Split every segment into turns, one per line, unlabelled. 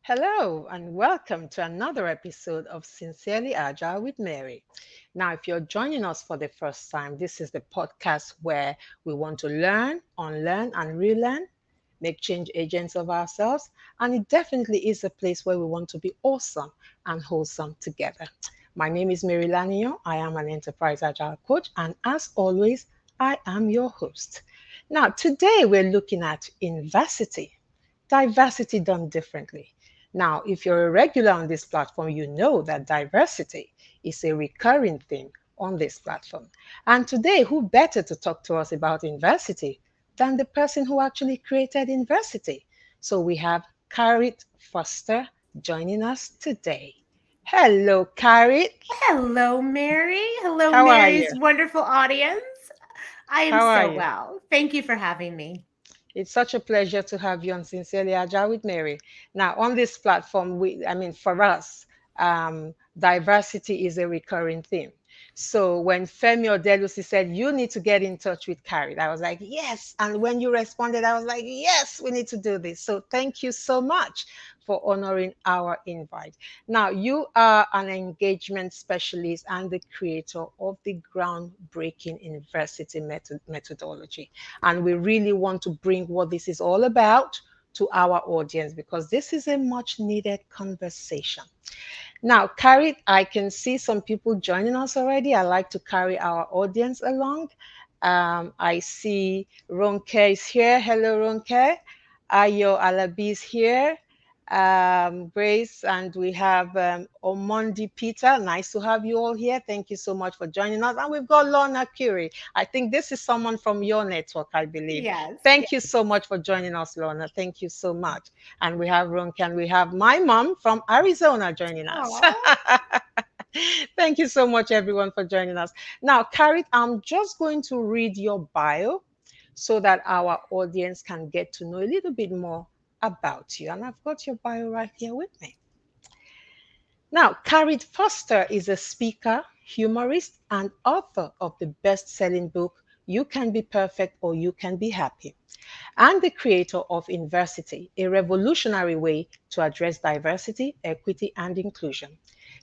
Hello, and welcome to another episode of Sincerely Agile with Mary. Now, if you're joining us for the first time, this is the podcast where we want to learn, unlearn, and relearn, make change agents of ourselves, and it definitely is a place where we want to be awesome and wholesome together. My name is Mary Lanio. I am an enterprise agile coach, and as always, I am your host. Now, today we're looking at inversity, diversity done differently. Now, if you're a regular on this platform, you know that diversity is a recurring theme on this platform. And today, who better to talk to us about inversity than the person who actually created inversity? So we have Karith Foster joining us today. Hello, Karith.
Hello, Mary. Hello,
How are
Mary's
you?
wonderful audience. I am
How are
so
you?
well. Thank you for having me.
It's such a pleasure to have you on Sincerely Agile with Mary. Now, on this platform, for us, diversity is a recurring theme. So when Femi Odelusi said, you need to get in touch with Carrie, I was like, yes. And when you responded, I was like, yes, we need to do this. So thank you so much for honoring our invite. Now, you are an engagement specialist and the creator of the groundbreaking university methodology. And we really want to bring what this is all about to our audience because this is a much needed conversation. Now, Carrie, I can see some people joining us already. I like to carry our audience along. I see Ronke is here. Hello, Ronke. Ayo Alabi is here. Grace, and we have Omondi Peter. Nice to have you all here. Thank you so much for joining us. And we've got Lorna Curie. I think this is someone from your network, I believe.
Yes.
Thank you so much for joining us, Lorna. Thank you so much. And we have Ronke, and we have my mom from Arizona joining us.
Oh,
Thank you so much, everyone, for joining us. Now, Carrie, I'm just going to read your bio so that our audience can get to know a little bit more about you. And I've got your bio right here with me. Now, Karith Foster is a speaker, humorist, and author of the best selling book, You Can Be Perfect or You Can Be Happy, and the creator of INVERSITY, a revolutionary way to address diversity, equity, and inclusion.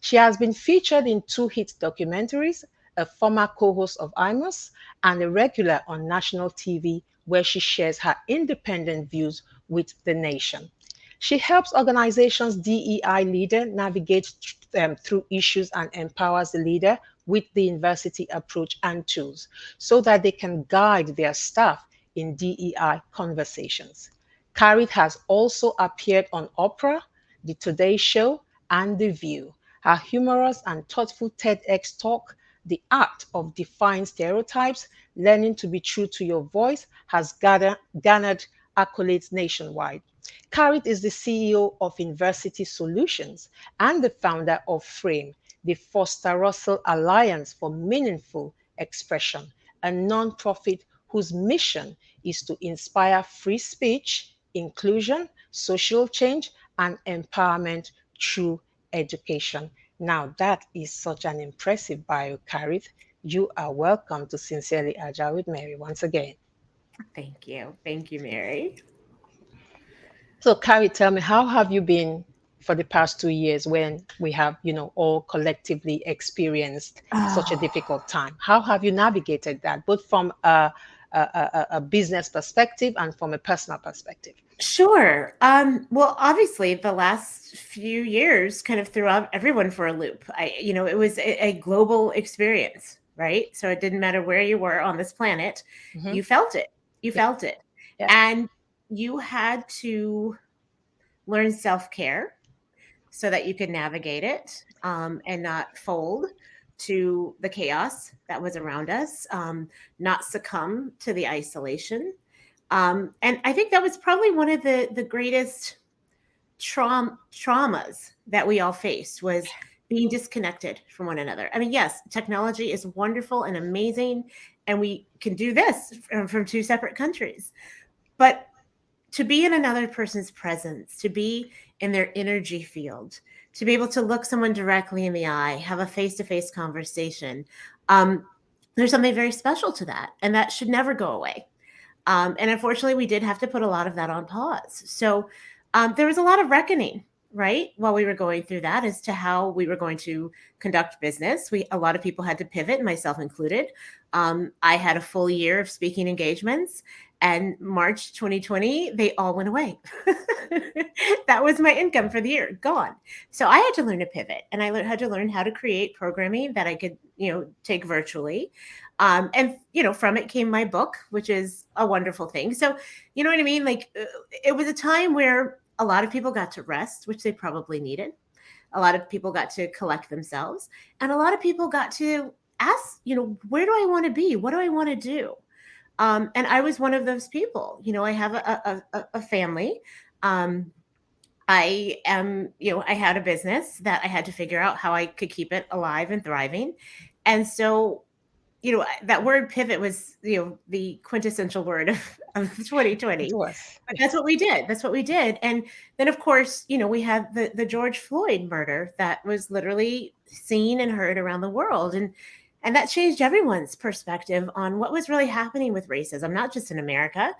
She has been featured in two hit documentaries, a former co host of IMOS, and a regular on national TV where she shares her independent views with the nation. She helps organizations DEI leader navigate through issues and empowers the leader with the university approach and tools so that they can guide their staff in DEI conversations. Karith has also appeared on Oprah, The Today Show, and The View. Her humorous and thoughtful TEDx talk, The Art of Defying Stereotypes, Learning to Be True to Your Voice, has garnered accolades nationwide. Karith is the CEO of INVERSITY Solutions and the founder of FRAME, the Foster Russell Alliance for Meaningful Expression, a nonprofit whose mission is to inspire free speech, inclusion, social change, and empowerment through education. Now, that is such an impressive bio, Karith. You are welcome to Sincerely Agile with Mary once again.
thank you. Thank you, Mary.
So, Carrie, tell me, how have you been for the past 2 years when we have, all collectively experienced such a
Oh,
difficult time? How have you navigated that, both from a business perspective and from a personal perspective?
sure. Well, obviously, the last few years kind of threw everyone for a loop. It was a global experience, right? So it didn't matter where you were on this planet,
Hmm.
you felt it. You
Yeah,
felt it.
yeah,
And you had to learn self care so that you could navigate it and not fold to the chaos that was around us, not succumb to the isolation. And I think that was probably one of the greatest traumas that we all faced was being disconnected from one another. I mean, yes, technology is wonderful and amazing, and we can do this from two separate countries. But to be in another person's presence, to be in their energy field, to be able to look someone directly in the eye, have a face to face conversation. Um, there's something very special to that, and that should never go away. And unfortunately, we did have to put a lot of that on pause. So there was a lot of reckoning, right, while we were going through that as to how we were going to conduct business. A lot of people had to pivot, myself included. I had a full year of speaking engagements, and March 2020, they all went away. That was my income for the year, gone. So I had to learn to pivot, and had to learn how to create programming that I could, take virtually. And from it came my book, which is a wonderful thing. So, you know what I mean? Like, it was a time where a lot of people got to rest, which they probably needed. A lot of people got to collect themselves, and a lot of people got to ask, where do I want to be? What do I want to do? And I was one of those people. I have a family. I am, I had a business that I had to figure out how I could keep it alive and thriving. And so, that word pivot was, the quintessential word of
It
2020.
was.
But that's what we did. That's what we did. And then, of course, we had the George Floyd murder that was literally seen and heard around the world. And that changed everyone's perspective on what was really happening with racism, not just in America,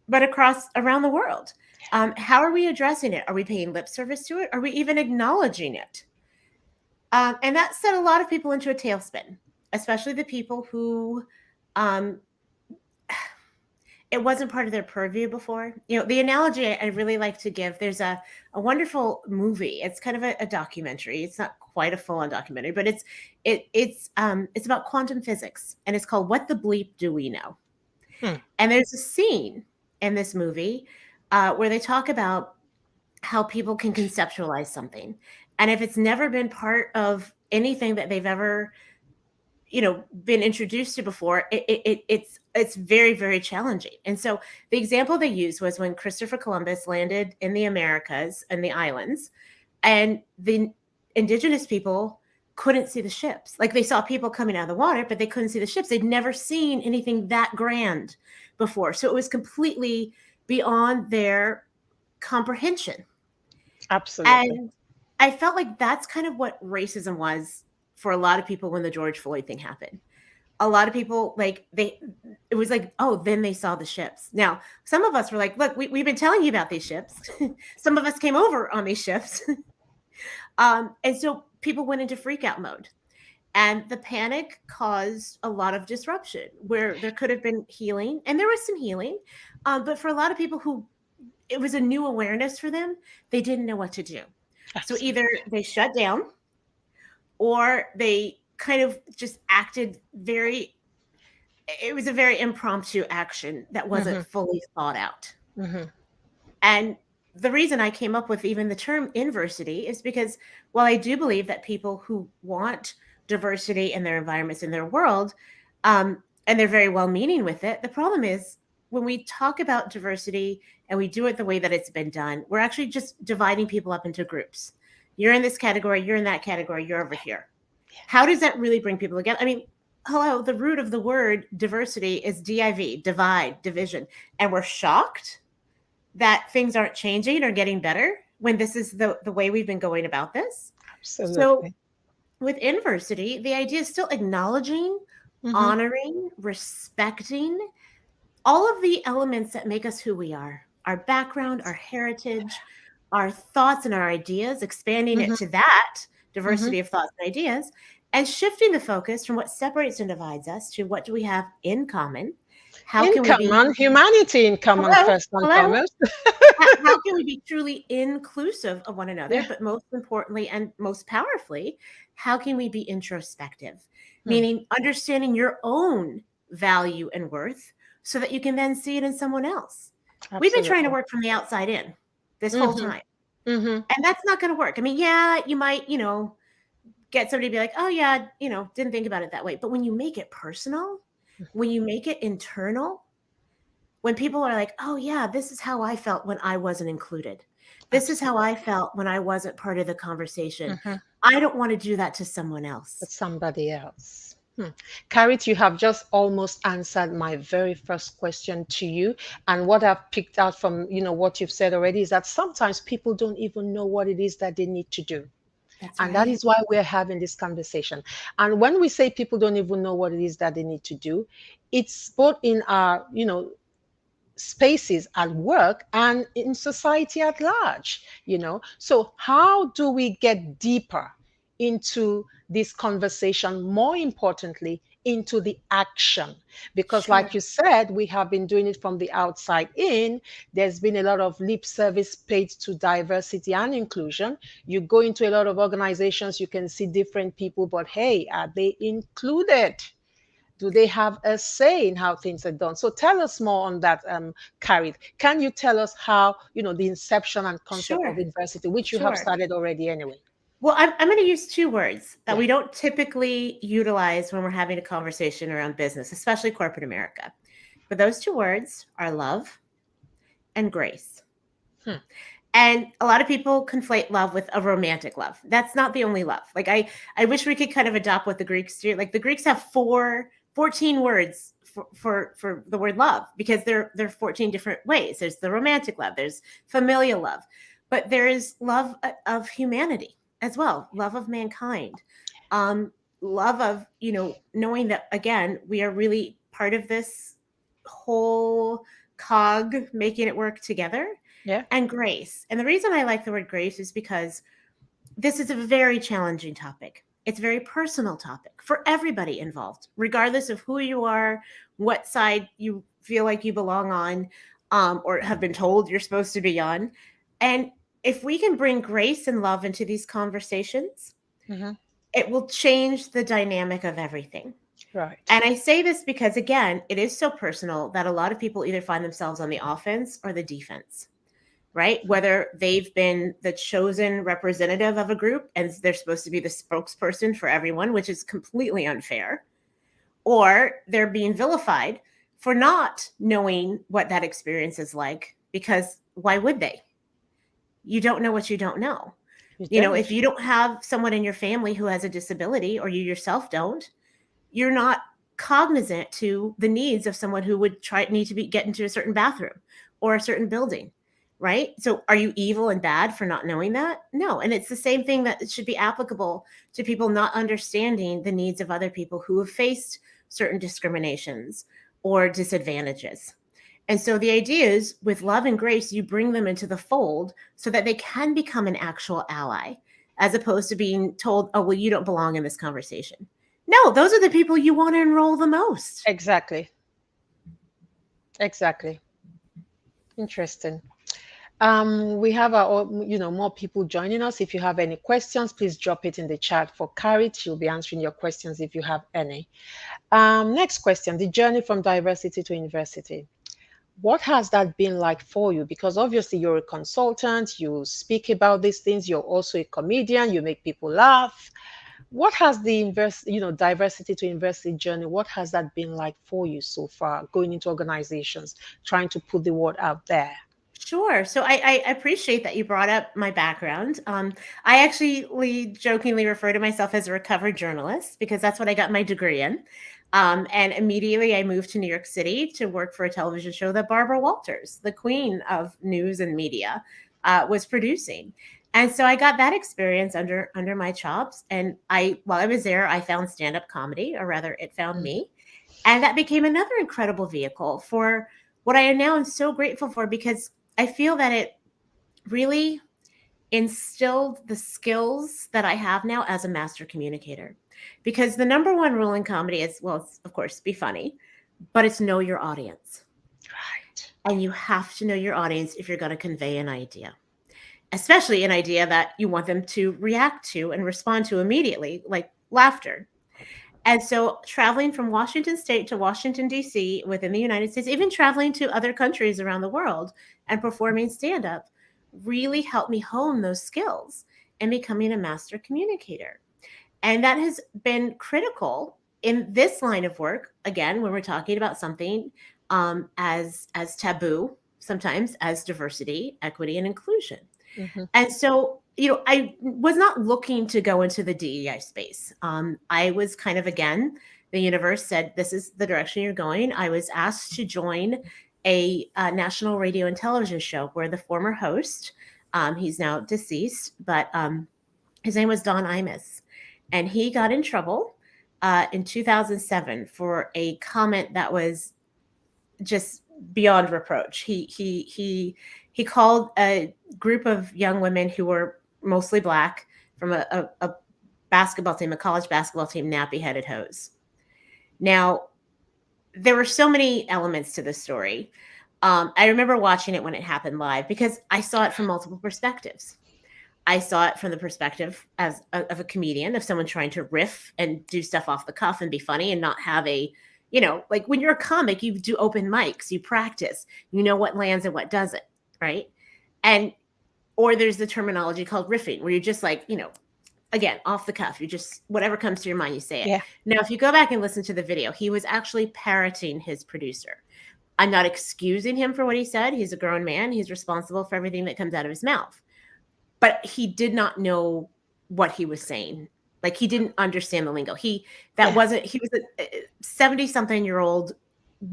but around the world. How are we addressing it? Are we paying lip service to it? Are we even acknowledging it? And that set a lot of people into a tailspin, especially the people who um, it wasn't part of their purview before. The analogy I really like to give, there's a wonderful movie. It's kind of a documentary. It's not quite a full-on documentary, but it's about quantum physics, and it's called What the Bleep Do We Know?
Hmm.
And there's a scene in this movie where they talk about how people can conceptualize something. And if it's never been part of anything that they've ever, been introduced to before, it's very, very challenging. And so the example they used was when Christopher Columbus landed in the Americas and the islands, and the indigenous people couldn't see the ships. Like, they saw people coming out of the water, but they couldn't see the ships. They'd never seen anything that grand before. So it was completely beyond their comprehension.
Absolutely.
And I felt like that's kind of what racism was for a lot of people when the George Floyd thing happened. A lot of people, like, it was like, oh, then they saw the ships. Now, some of us were like, look, we've been telling you about these ships. Some of us came over on these ships. And so people went into freak out mode. And the panic caused a lot of disruption where there could have been healing, and there was some healing. But for a lot of people who it was a new awareness for them, they didn't know what to do. So
Absolutely.
either they shut down, or they kind of just acted it was a very impromptu action that wasn't
Mm-hmm.
fully thought out.
Mm-hmm.
And the reason I came up with even the term inversity is because while I do believe that people who want diversity in their environments, in their world, and they're very well meaning with it, the problem is when we talk about diversity and we do it the way that it's been done, we're actually just dividing people up into groups. You're in this category, you're in that category, you're over here. How does that really bring people together? I mean, hello, the root of the word diversity is div, divide, division. And we're shocked that things aren't changing or getting better when this is the way we've been going about this. So
Absolutely.
with inversity, the idea is still acknowledging,
Mm-hmm.
honoring, respecting all of the elements that make us who we are, our background, our heritage, our thoughts and our ideas, expanding it
Mm-hmm.
to that
Mm-hmm.
diversity of thoughts and ideas, and shifting the focus from what separates and divides us to what do we have in common? How
In
can we be,
common, humanity in common,
hello,
first and
hello?
foremost.
How can we be truly inclusive of one another?
Yeah.
But most importantly and most powerfully, how can we be introspective?
Hmm.
Meaning understanding your own value and worth so that you can then see it in someone else. We've been trying to
Absolutely.
work from the outside in this whole
Mm-hmm.
time.
Mm-hmm.
And that's not going to work. I mean, yeah, you might, get somebody to be like, oh, yeah, didn't think about it that way. But when you make it personal, when you make it internal, when people are like, oh, yeah, this is how I felt when I wasn't included. This is how I
Absolutely.
felt when I wasn't part of the conversation.
Mm-hmm.
I don't want to do that to someone
But
else.
somebody else. Hmm. Karith, you have just almost answered my very first question to you. And what I've picked out from, what you've said already is that sometimes people don't even know what it is that they need to do.
That's
And that
right.
is why we're having this conversation. And when we say people don't even know what it is that they need to do, it's both in our, spaces at work and in society at large, So, how do we get deeper into this conversation? More importantly, into the action. Because, like
Sure.
you said, we have been doing it from the outside in. There's been a lot of lip service paid to diversity and inclusion. You go into a lot of organizations, you can see different people, but hey, are they included? Do they have a say in how things are done? So tell us more on that, Karith. Can you tell us how, the inception and concept of
Sure.
Inversity, which you have
Sure.
started already anyway?
Well, I'm going to use two words that
Yeah.
we don't typically utilize when we're having a conversation around business, especially corporate America. But those two words are love and grace.
Hmm.
And a lot of people conflate love with a romantic love. That's not the only love. Like I wish we could kind of adopt what the Greeks do. Like the Greeks have 14 words for the word love because they're 14 different ways. There's the romantic love, there's familial love, but there is love of humanity as well, love of mankind, um, love of, knowing that again, we are really part of this whole cog making it work together,
Yeah.
and grace. And the reason I like the word grace is because this is a very challenging topic. It's a very personal topic for everybody involved, regardless of who you are, what side you feel like you belong on, or have been told you're supposed to be on. And if we can bring grace and love into these conversations,
Hmm.
it will change the dynamic of everything.
Right.
And I say this because, again, it is so personal that a lot of people either find themselves on the offense or the defense, right? Whether they've been the chosen representative of a group and they're supposed to be the spokesperson for everyone, which is completely unfair, or they're being vilified for not knowing what that experience is like, because why would they? You don't know what you don't know.
You
If
don't.
you don't have someone in your family who has a disability, or you yourself don't, you're not cognizant to the needs of someone who would need to get into a certain bathroom or a certain building, right? So are you evil and bad for not knowing that? No. And it's the same thing that should be applicable to people not understanding the needs of other people who have faced certain discriminations or disadvantages. And so the idea is, with love and grace, you bring them into the fold so that they can become an actual ally, as opposed to being told, oh, well, you don't belong in this conversation. No, those are the people you want to enroll the most.
Exactly. Exactly. Interesting. We have more people joining us. If you have any questions, please drop it in the chat for Karith. She'll be answering your questions if you have any. Next question: the journey from diversity to university. What has that been like for you? Because obviously you're a consultant, you speak about these things, you're also a comedian, you make people laugh. What has the diversity to university journey, what has that been like for you so far, going into organizations, trying to put the word out there?
Sure. So I appreciate that you brought up my background. I actually jokingly refer to myself as a recovered journalist because that's what I got my degree in. And immediately I moved to New York City to work for a television show that Barbara Walters, the queen of news and media, was producing. And so I got that experience under my chops. And while I was there, I found stand-up comedy, or rather, it found
Mm.
me. And that became another incredible vehicle for what I now am so grateful for, because I feel that it really instilled the skills that I have now as a master communicator. Because the number one rule in comedy is, well, it's, of course, be funny, but it's know your audience.
Right.
And you have to know your audience if you're going to convey an idea, especially an idea that you want them to react to and respond to immediately, like laughter. And so traveling from Washington State to Washington, D.C. within the United States, even traveling to other countries around the world and performing stand up, really helped me hone those skills and becoming a master communicator. And that has been critical in this line of work. Again, when we're talking about something as taboo, sometimes as diversity, equity, and inclusion.
Hmm.
And so, I was not looking to go into the DEI space. I was kind of, again, the universe said, this is the direction you're going. I was asked to join a national radio and television show where the former host, he's now deceased, but his name was Don Imus. And he got in trouble in 2007 for a comment that was just beyond reproach. He called a group of young women who were mostly black from a basketball team, a college basketball team, nappy headed hoes. Now, there were so many elements to this story. I remember watching it when it happened live because I saw it from multiple perspectives. I saw it from the perspective of a comedian, of someone trying to riff and do stuff off the cuff and be funny and not have a, like when you're a comic, you do open mics, you practice, you know what lands and what doesn't, right? And, or there's the terminology called riffing, where you're just like, again, off the cuff, you just, whatever comes to your mind, you say it.
Yeah.
Now, if you go back and listen to the video, he was actually parroting his producer. I'm not excusing him for what he said. He's a grown man. He's responsible for everything that comes out of his mouth. But he did not know what he was saying. Like, he didn't understand the lingo. He was a 70-something-year-old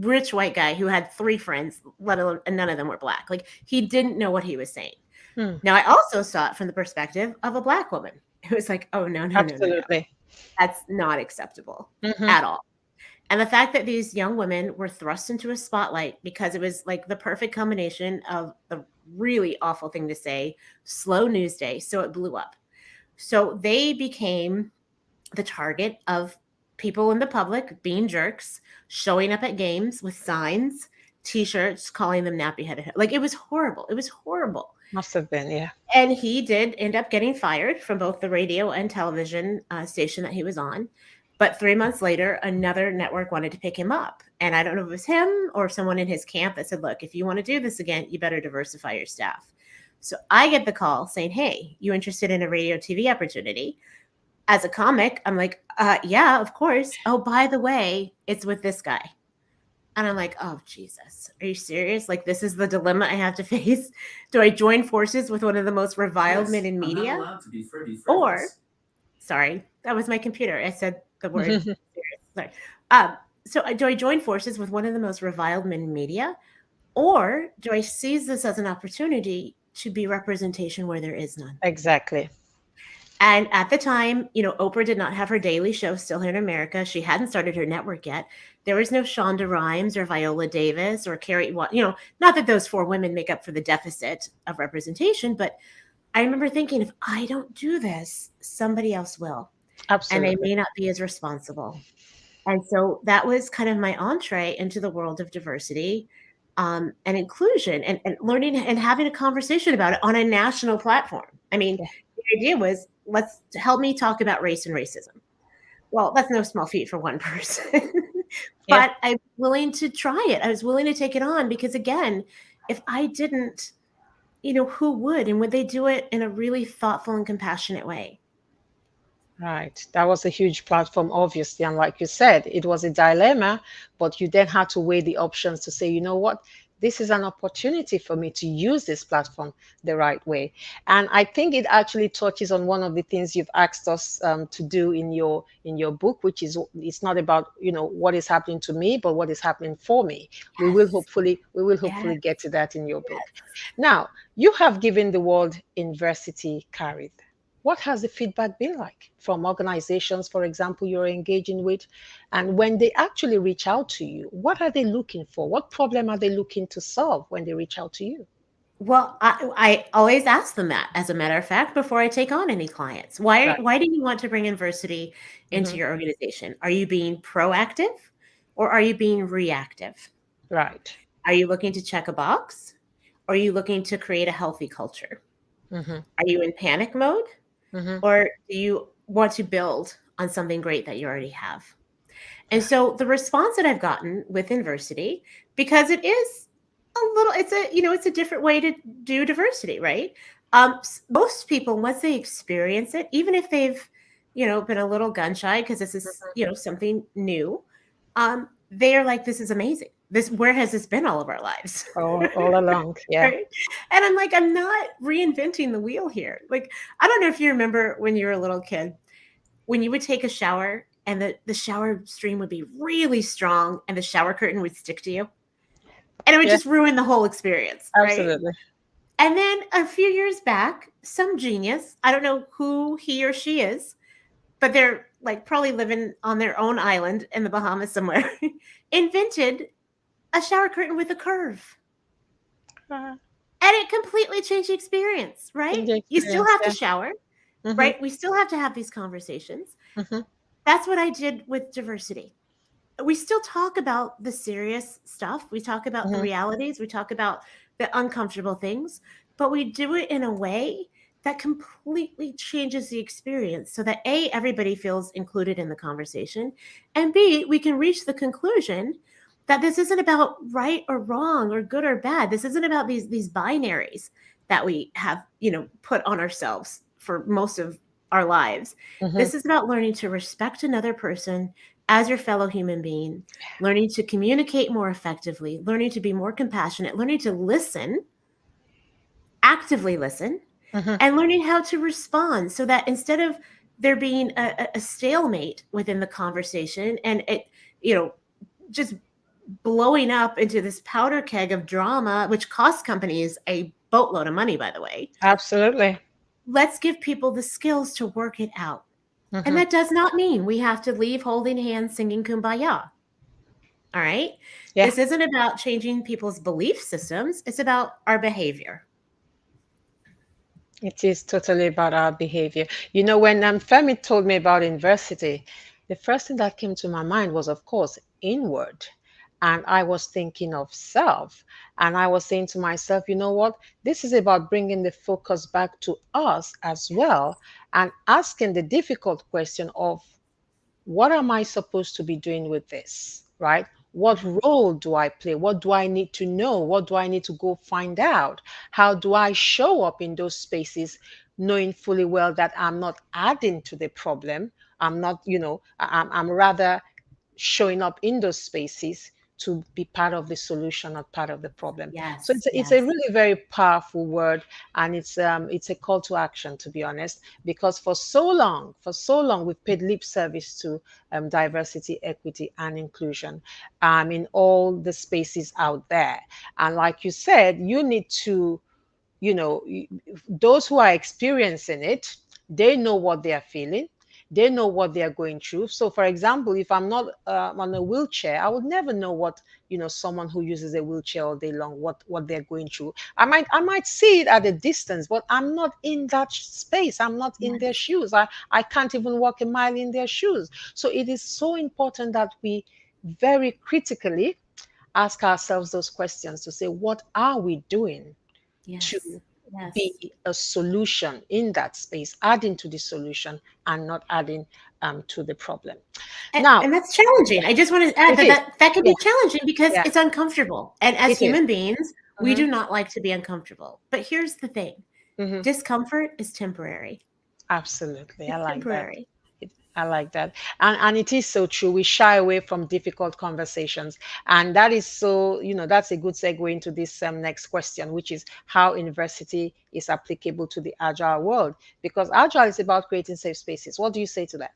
rich white guy who had 3 friends, let alone, and none of them were black. Like, he didn't know what he was saying. Now, I also saw it from the perspective of a black woman. It was like, oh, no.
Absolutely.
That's not acceptable at all. And the fact that these young women were thrust into a spotlight because it was like the perfect combination of the really awful thing to say, slow news day, so it blew up. So they became the target of people in the public being jerks, showing up at games with signs, T-shirts, calling them nappy-headed. Like, it was horrible. It was horrible.
Must have been, yeah.
And he did end up getting fired from both the radio and television station that he was on. But 3 months later, another network wanted to pick him up. And I don't know if it was him or someone in his camp that said, look, if you want to do this again, you better diversify your staff. So I get the call saying, hey, you interested in a radio TV opportunity? As a comic, I'm like, yeah, of course. Oh, by the way, it's with this guy. And I'm like, oh, Jesus, are you serious? Like, this is the dilemma I have to face. Do I join forces with one of the most reviled men in media? I'm not allowed to be friendly. Or, sorry, that was my computer. I said the word serious. Sorry. So do I join forces with one of the most reviled men in media? Or do I seize this as an opportunity to be representation where there is none?
Exactly.
And at the time, Oprah did not have her daily show still here in America. She hadn't started her network yet. There was no Shonda Rhimes or Viola Davis or Carrie, not that those 4 women make up for the deficit of representation, but I remember thinking, if I don't do this, somebody else will.
Absolutely.
And they may not be as responsible. And so that was kind of my entree into the world of diversity and inclusion and learning and having a conversation about it on a national platform. I mean, the idea was, let's help me talk about race and racism. Well, that's no small feat for one person, but I'm willing to try it. I was willing to take it on because, again, if I didn't, who would? And would they do it in a really thoughtful and compassionate way?
Right. That was a huge platform, obviously. And like you said, it was a dilemma, but you then had to weigh the options to say, you know what? This is an opportunity for me to use this platform the right way. And I think it actually touches on one of the things you've asked us to do in your book, which is, it's not about, what is happening to me, but what is happening for me. Yes. We will hopefully get to that in your book. Now, you have given the world INVERSITY, Karith. What has the feedback been like from organizations, for example, you're engaging with? And when they actually reach out to you, what are they looking for? What problem are they looking to solve when they reach out to you?
Well, I always ask them that, as a matter of fact, before I take on any clients. Why do you want to bring INVERSITY into your organization? Are you being proactive or are you being reactive?
Right.
Are you looking to check a box? Or are you looking to create a healthy culture? Are you in panic mode? Or do you want to build on something great that you already have? And so the response that I've gotten with INVERSITY, because it is it's a different way to do diversity, right? Most people, once they experience it, even if they've, been a little gun shy because this is, something new, they are like, this is amazing. Where has this been all of our lives?
All along, yeah.
Right? And I'm like, I'm not reinventing the wheel here. Like, I don't know if you remember when you were a little kid, when you would take a shower and the shower stream would be really strong and the shower curtain would stick to you. And it would just ruin the whole experience.
Absolutely.
Right? And then a few years back, some genius, I don't know who he or she is, but they're like probably living on their own island in the Bahamas somewhere, invented a shower curtain with a curve.
Uh,
And it completely changed the experience, right?
change the
You still
experience.
have to
Yeah.
shower,
Mm-hmm,
right? We still have to have these conversations.
mm-hmm,
That's what I did with diversity. We still talk about the serious stuff. We talk about the
mm-hmm,
realities. We talk about the uncomfortable things, but we do it in a way that completely changes the experience so that A, everybody feels included in the conversation, and B, we can reach the conclusion that this isn't about right or wrong or good or bad. This isn't about these binaries that we have, put on ourselves for most of our lives.
mm-hmm.
This is about learning to respect another person as your fellow human being, learning to communicate more effectively, learning to be more compassionate, learning to listen, actively listen,
Mm-hmm.
and learning how to respond so that instead of there being a stalemate within the conversation and it, just blowing up into this powder keg of drama, which costs companies a boatload of money, by the way,
Absolutely.
let's give people the skills to work it out. And
Mm-hmm.
that does not mean we have to leave holding hands singing kumbaya. All right.
Yeah.
This isn't about changing people's belief systems, it's about our behavior.
It is totally about our behavior. When Femi told me about university, the first thing that came to my mind was, of course, inward. And I was thinking of self. And I was saying to myself, you know what? This is about bringing the focus back to us as well and asking the difficult question of what am I supposed to be doing with this? Right? What role do I play? What do I need to know? What do I need to go find out? How do I show up in those spaces, knowing fully well that I'm not adding to the problem? I'm not, I'm rather showing up in those spaces to be part of the solution, not part of the problem. So
Yes,
it's a
yes,
really very powerful word, and it's a call to action, to be honest, because for so long we've paid lip service to diversity, equity, and inclusion in all the spaces out there. And like you said, you need to those who are experiencing it, they know what they are feeling, they know what they are going through. So for example, if I'm not on a wheelchair, I would never know what someone who uses a wheelchair all day long, what they're going through. I might see it at a distance, but I'm not in that space, I'm not in their
yes,
shoes. I can't even walk a mile in their shoes. So it is so important that we very critically ask ourselves those questions to say, what are we doing to
yes,
be
yes.
a solution in that space, adding to the solution and not adding to the problem. Now,
And that's challenging. I just want to add
it
that
is.
that can
Yeah,
be challenging because
yeah,
it's uncomfortable. And as
it is.
human beings, we
Mm-hmm,
do not like to be uncomfortable. But here's the thing,
mm-hmm.
discomfort is temporary.
Absolutely. I
It's
like that.
temporary.
I like that. And it is so true. We shy away from difficult conversations. And that is so, that's a good segue into this next question, which is how university is applicable to the agile world. Because agile is about creating safe spaces. What do you say to that?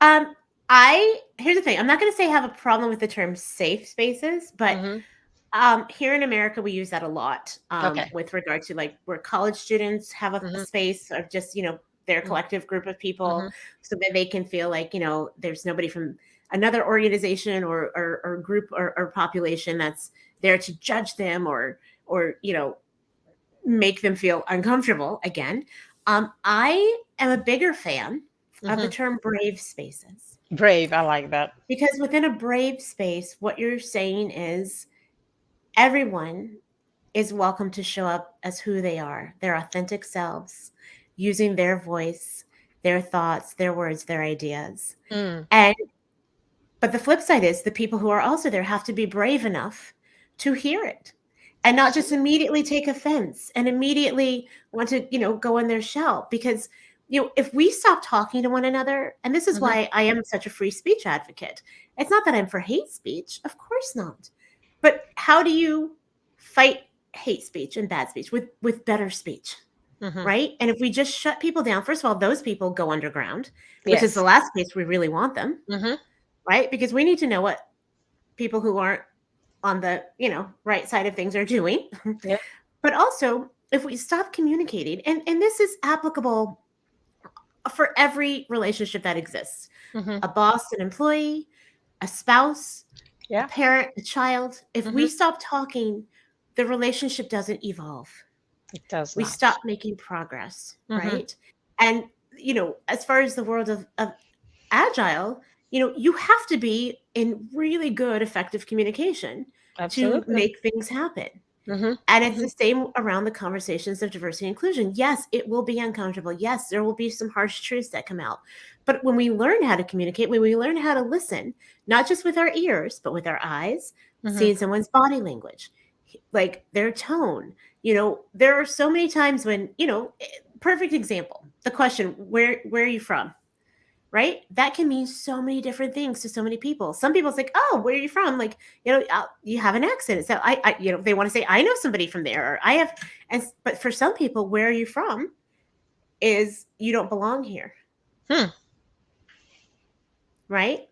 Um, I here's the thing. I'm not going to say I have a problem with the term safe spaces, but
Mm-hmm.
here in America, we use that a lot
Okay.
with regard to like where college students have a
Mm-hmm.
space of just, their collective group of people
Mm-hmm.
so that they can feel like, there's nobody from another organization or group or population that's there to judge them or, make them feel uncomfortable again. I am a bigger fan of the
Mm-hmm.
term brave spaces
Brave. I like that.
because within a brave space, what you're saying is everyone is welcome to show up as who they are, their authentic selves, using their voice, their thoughts, their words, their ideas.
Mm.
And but the flip side is the people who are also there have to be brave enough to hear it and not just
Absolutely.
immediately take offense and immediately want to, go in their shell because if we stop talking to one another, and this is
Mm-hmm.
why I am such a free speech advocate. It's not that I'm for hate speech, of course not. But how do you fight hate speech and bad speech with better speech?
Mm-hmm.
Right? And if we just shut people down, first of all, those people go underground, which is the
Yes.
last place we really want them,
Mm-hmm.
right? Because we need to know what people who aren't on the, right side of things are doing.
Yeah.
But also, if we stop communicating, and this is applicable for every relationship that exists,
Mm-hmm.
a boss, an employee, a spouse, a
Yeah.
parent, a child. If we
Hmm.
stop talking, the relationship doesn't evolve.
It does
We
not.
stop making progress,
Hmm.
right? And, as far as the world of agile, you have to be in really good, effective communication to
Absolutely.
make things happen.
Hmm.
And it's
Hmm.
the same around the conversations of diversity and inclusion. Yes, it will be uncomfortable. Yes, there will be some harsh truths that come out. But when we learn how to communicate, when we learn how to listen, not just with our ears, but with our eyes,
Hmm.
seeing someone's body language, like their tone, there are so many times when, perfect example, the question, where are you from? Right? That can mean so many different things to so many people. Some people's like, oh, where are you from? Like, you have an accent. So they want to say, I know somebody from there, or I have, but for some people, where are you from is you don't belong here.
Hmm.
Right?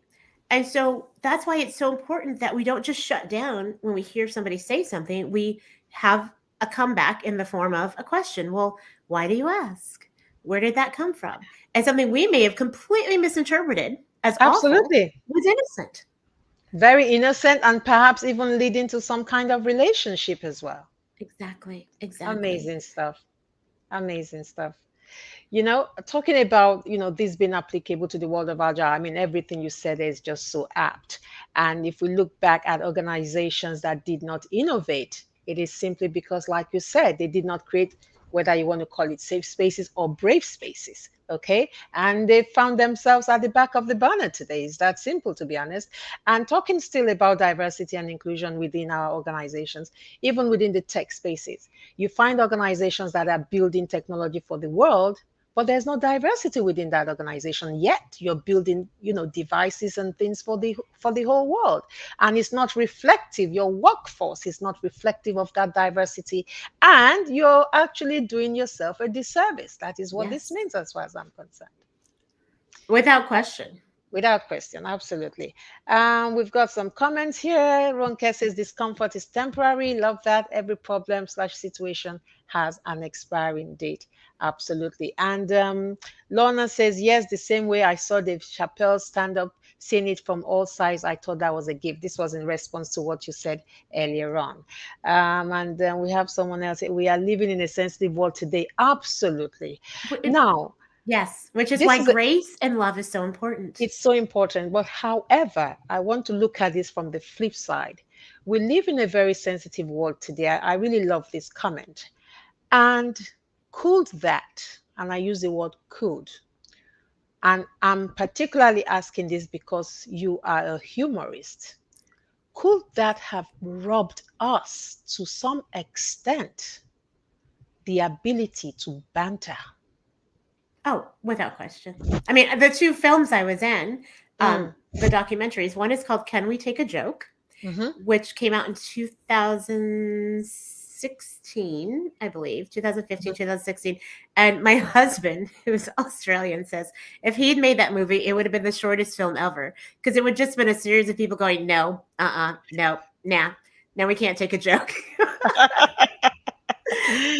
And so that's why it's so important that we don't just shut down when we hear somebody say something. We have a comeback in the form of a question. Well, why do you ask? Where did that come from? And something we may have completely misinterpreted as awful
Absolutely.
was innocent.
Very innocent and perhaps even leading to some kind of relationship as well.
Exactly. Exactly.
Amazing stuff. Amazing stuff. Talking about, this being applicable to the world of Agile, I mean, everything you said is just so apt. And if we look back at organizations that did not innovate, it is simply because, like you said, they did not create, whether you want to call it safe spaces or brave spaces. Okay. And they found themselves at the back of the banner today. It's that simple, to be honest. And talking still about diversity and inclusion within our organizations, even within the tech spaces, you find organizations that are building technology for the world, but there's no diversity within that organization yet. You're building, devices and things for the whole world, and it's not reflective. Your workforce is not reflective of that diversity, and you're actually doing yourself a disservice. That is what this
Yes.
means, as far as I'm concerned.
Without question.
Without question, absolutely. We've got some comments here. Ronke says discomfort is temporary. Love that. Every problem/situation has an expiring date. Absolutely. And Lorna says, yes, the same way I saw Dave Chappelle stand up, seeing it from all sides, I thought that was a gift. This was in response to what you said earlier on. And then we have someone else. We are living in a sensitive world today. Absolutely. Now,
Yes, which is why
this is
grace and love is so important.
it's so important. But however, I want to look at this from the flip side. We live in a very sensitive world today. I really love this comment. And could that, and I use the word could, and I'm particularly asking this because you are a humorist, could that have robbed us to some extent the ability to banter?
Oh, without question. I mean, the two films I was in,
Mm,
the documentaries, one is called Can We Take a Joke?
mm-hmm,
Which came out in 2016, I believe, 2015, 2016. And my husband, who's Australian, says if he'd made that movie, it would have been the shortest film ever because it would just been a series of people going, no, no, nah, no, we can't take a joke.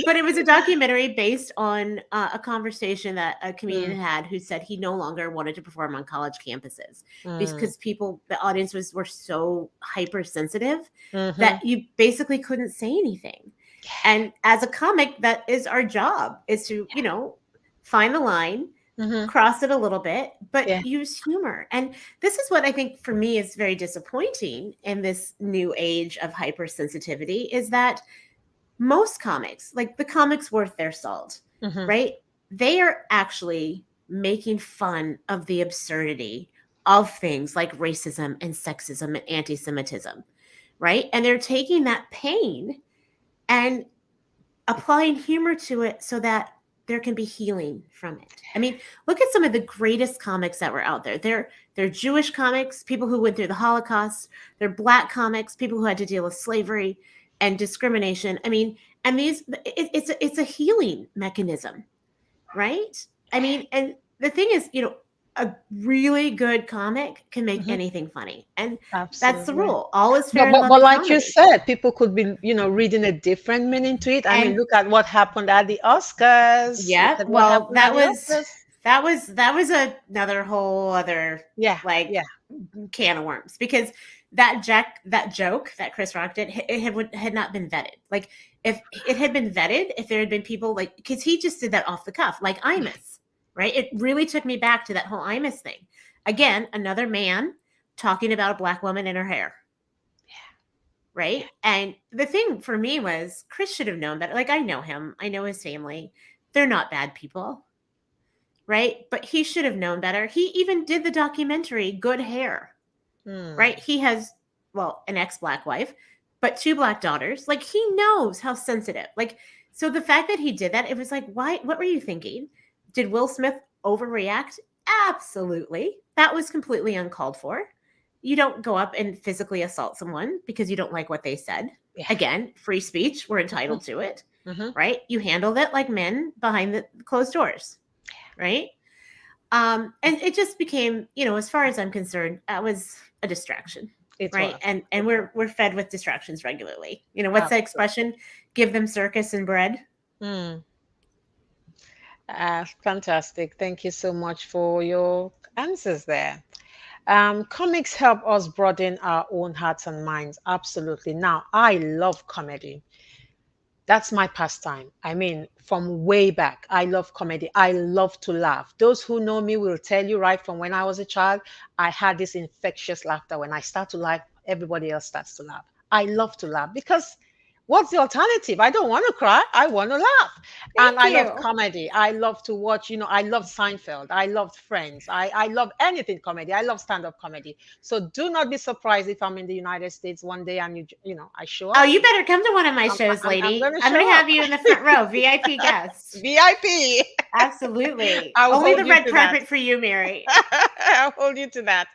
But it was a documentary based on a conversation that a
mm,
comedian had who said he no longer wanted to perform on college campuses
mm,
because the audience were so hypersensitive
mm-hmm.
that you basically couldn't say anything. And as a comic, that is our job, is to, find the line,
Mm-hmm.
cross it a little bit, but
Yeah.
use humor. And this is what I think for me is very disappointing in this new age of hypersensitivity is that most comics, like the comics worth their salt,
Mm-hmm.
right? They are actually making fun of the absurdity of things like racism and sexism and anti Semitism, right? And they're taking that pain and applying humor to it so that there can be healing from it. I mean, look at some of the greatest comics that were out there. They're Jewish comics, people who went through the Holocaust. They're Black comics, people who had to deal with slavery and discrimination. I mean, and it's a healing mechanism, right? I mean, and the thing is, a really good comic can make
Mm-hmm.
anything funny, and that's the
Absolutely.
rule. All is
But,
fair in
but
love
but
and
like you
comedy,
said, people could be, reading a different meaning to it. I mean,
and
look at what happened at the Oscars. Look
yeah,
at what
well,
happened at the Oscars.
another whole other
Yeah,
like
yeah.
can of worms because that joke that Chris Rock did, had not been vetted. Like if it had been vetted, if there had been people like, because he just did that off the cuff, like Imus, right? It really took me back to that whole Imus thing. Again, another man talking about a black woman in her hair. Right. And the thing for me was Chris should have known better. Like, I know him, I know his family. They're not bad people. Right. But he should have known better. He even did the documentary Good Hair. Right. He has, well, an ex-black wife, but 2 black daughters. Like, he knows how sensitive. Like, so the fact that he did that, it was like, why? What were you thinking? Did Will Smith overreact? Absolutely. That was completely uncalled for. You don't go up and physically assault someone because you don't like what they said. Yeah. Again, free speech. We're entitled to it. Right? You handled it like men behind the closed doors. Right? And it just became, as far as I'm concerned, that was a distraction. Right. And we're fed with distractions regularly. What's the expression? Give them circus and bread.
Fantastic. Thank you so much for your answers there. Comics help us broaden our own hearts and minds. Absolutely. Now, I love comedy. That's my pastime. I mean, from way back, I love comedy. I love to laugh. Those who know me will tell you right from when I was a child, I had this infectious laughter. When I start to laugh, everybody else starts to laugh. I love to laugh because what's the alternative? I don't want to cry. I want to laugh. And I love comedy. I love to watch, I love Seinfeld. I loved Friends. I love anything comedy. I love stand-up comedy. So do not be surprised if I'm in the United States one day and I show up.
Oh, you better come to one of my shows, lady. I'm going to have you in the front row, VIP guest.
VIP.
Absolutely. Only the red carpet for you, Mary.
I'll hold you to that.